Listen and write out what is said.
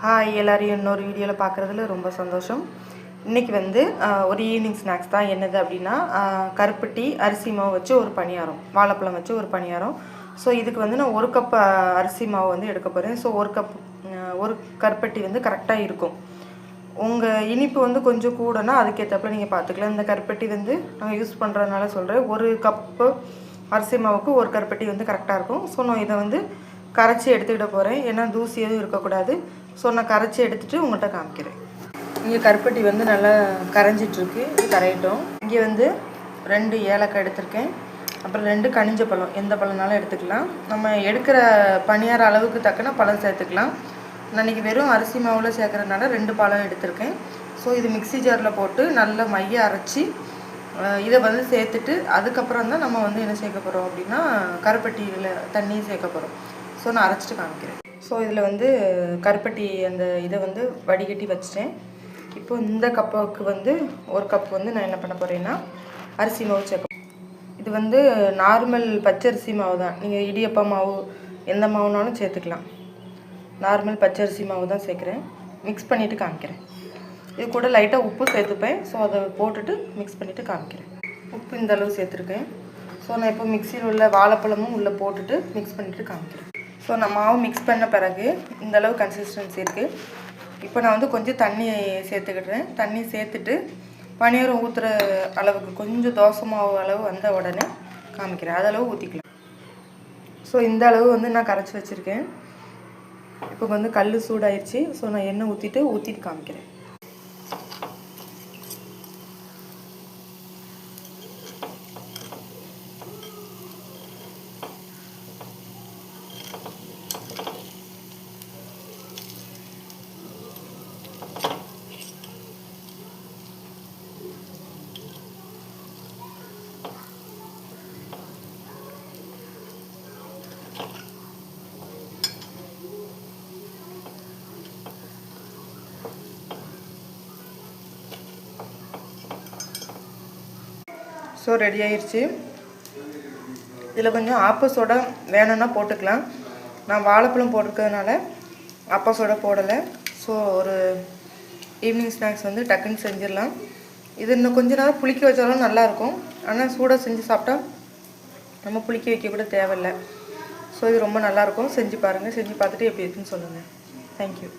Hi, எல்லாரையும் இன்னொரு வீடியோவில் பார்க்குறதுல ரொம்ப சந்தோஷம். இன்றைக்கி வந்து ஒரு ஈவினிங் ஸ்நாக்ஸ் தான். என்னது அப்படின்னா, கருப்பட்டி அரிசி மாவு வச்சு ஒரு பணியாரம், வாழைப்பழம் வச்சு ஒரு பணியாரம். ஸோ இதுக்கு வந்து நான் 1 கப் அரிசி மாவு வந்து எடுக்க போகிறேன். ஸோ 1 கப் ஒரு கருப்பட்டி வந்து கரெக்டாக இருக்கும். உங்கள் இனிப்பு வந்து கொஞ்சம் கூடனா அதுக்கேற்றப்பல நீங்கள் பார்த்துக்கலாம். இந்த கருப்பட்டி வந்து நாங்கள் யூஸ் பண்ணுறதுனால சொல்கிறேன். 1 கப்பு அரிசி மாவுக்கு 1 கருப்பட்டி வந்து கரெக்டாக இருக்கும். ஸோ நான் இதை வந்து கரைச்சி எடுத்துக்கிட்ட போகிறேன். ஏன்னா தூசி எதுவும் இருக்கக்கூடாது. ஸோ நான் கரைச்சி எடுத்துகிட்டு உங்கள்கிட்ட காமிக்கிறேன். இங்கே கருப்பட்டி வந்து நல்லா கரைஞ்சிட்ருக்கு, இது கரையட்டும். இங்கே வந்து 2 ஏலக்காய் எடுத்திருக்கேன். அப்புறம் 2 கனிஞ்ச பழம், எந்த பழம்னாலும் எடுத்துக்கலாம். நம்ம எடுக்கிற பணியார அளவுக்கு தக்கன பழம் சேர்த்துக்கலாம். நான் இன்றைக்கி வெறும் அரிசி மாவில் சேர்க்குறதுனால 2 பழம் எடுத்திருக்கேன். ஸோ இது மிக்ஸி ஜாரில் போட்டு நல்லா மைய அரைச்சி இதை வந்து சேர்த்துட்டு அதுக்கப்புறம் தான் நம்ம வந்து என்ன சேர்க்க போகிறோம் அப்படின்னா கருப்பட்டியில் தண்ணியும் சேர்க்க போகிறோம். ஸோ நான் அரைச்சிட்டு காமிக்கிறேன். ஸோ இதில் வந்து கருப்பட்டி அந்த இதை வந்து வடிகட்டி வச்சிட்டேன். இப்போ இந்த கப்புக்கு வந்து 1 கப் வந்து நான் என்ன பண்ண போகிறேன்னா அரிசி மாவு சேர்க்க. இது வந்து நார்மல் பச்சரிசி மாவு தான். நீங்கள் இடியப்பா மாவு எந்த மாவுனாலும் சேர்த்துக்கலாம். நார்மல் பச்சரிசி மாவு தான் சேர்க்குறேன். மிக்ஸ் பண்ணிவிட்டு காமிக்கிறேன். இது கூட லைட்டாக உப்பு சேர்த்துப்பேன். ஸோ அதை போட்டுட்டு மிக்ஸ் பண்ணிவிட்டு காமிக்கிறேன். உப்பு இந்த அளவு சேர்த்துருக்கேன். ஸோ நான் இப்போ மிக்சியில் உள்ள வாழைப்பழமும் உள்ளே போட்டுட்டு மிக்ஸ் பண்ணிவிட்டு காமிக்கிறேன். ஸோ நான் மாவு மிக்ஸ் பண்ண பிறகு இந்தளவு கன்சிஸ்டன்சி இருக்குது. இப்போ நான் வந்து கொஞ்சம் தண்ணி சேர்த்துக்கிடுறேன். தண்ணி சேர்த்துட்டு பணியாரம் ஊற்றுற அளவுக்கு கொஞ்சம் தோசை மாவு அளவு வந்த உடனே காமிக்கிறேன். அதளவு ஊற்றிக்கலாம். ஸோ இந்த அளவு வந்து நான் கரைச்சி வச்சுருக்கேன். இப்போ வந்து கல் சூடாயிடுச்சு. ஸோ நான் எண்ணெய் ஊற்றிட்டு காமிக்கிறேன். ஸோ ரெடி ஆயிடுச்சு. இதில் கொஞ்சம் ஆப்ப சோடா வேணும்னா போட்டுக்கலாம். நான் வாழைப்பழம் போட்டிருக்கிறதுனால ஆப்ப சோடா போடலை. ஸோ ஒரு ஈவினிங் ஸ்நாக்ஸ் வந்து டக்குன்னு செஞ்சிடலாம். இது இன்னும் கொஞ்ச நேரம் புளிக்க வச்சாலும் நல்லாயிருக்கும். ஆனால் சூடாக செஞ்சு சாப்பிட்டா நம்ம புளிக்க வைக்க கூட தேவையில்லை. ஸோ இது ரொம்ப நல்லாயிருக்கும். செஞ்சு பாருங்கள். செஞ்சு பார்த்துட்டு எப்படி இருக்குன்னு சொல்லுங்கள். தேங்க்யூ.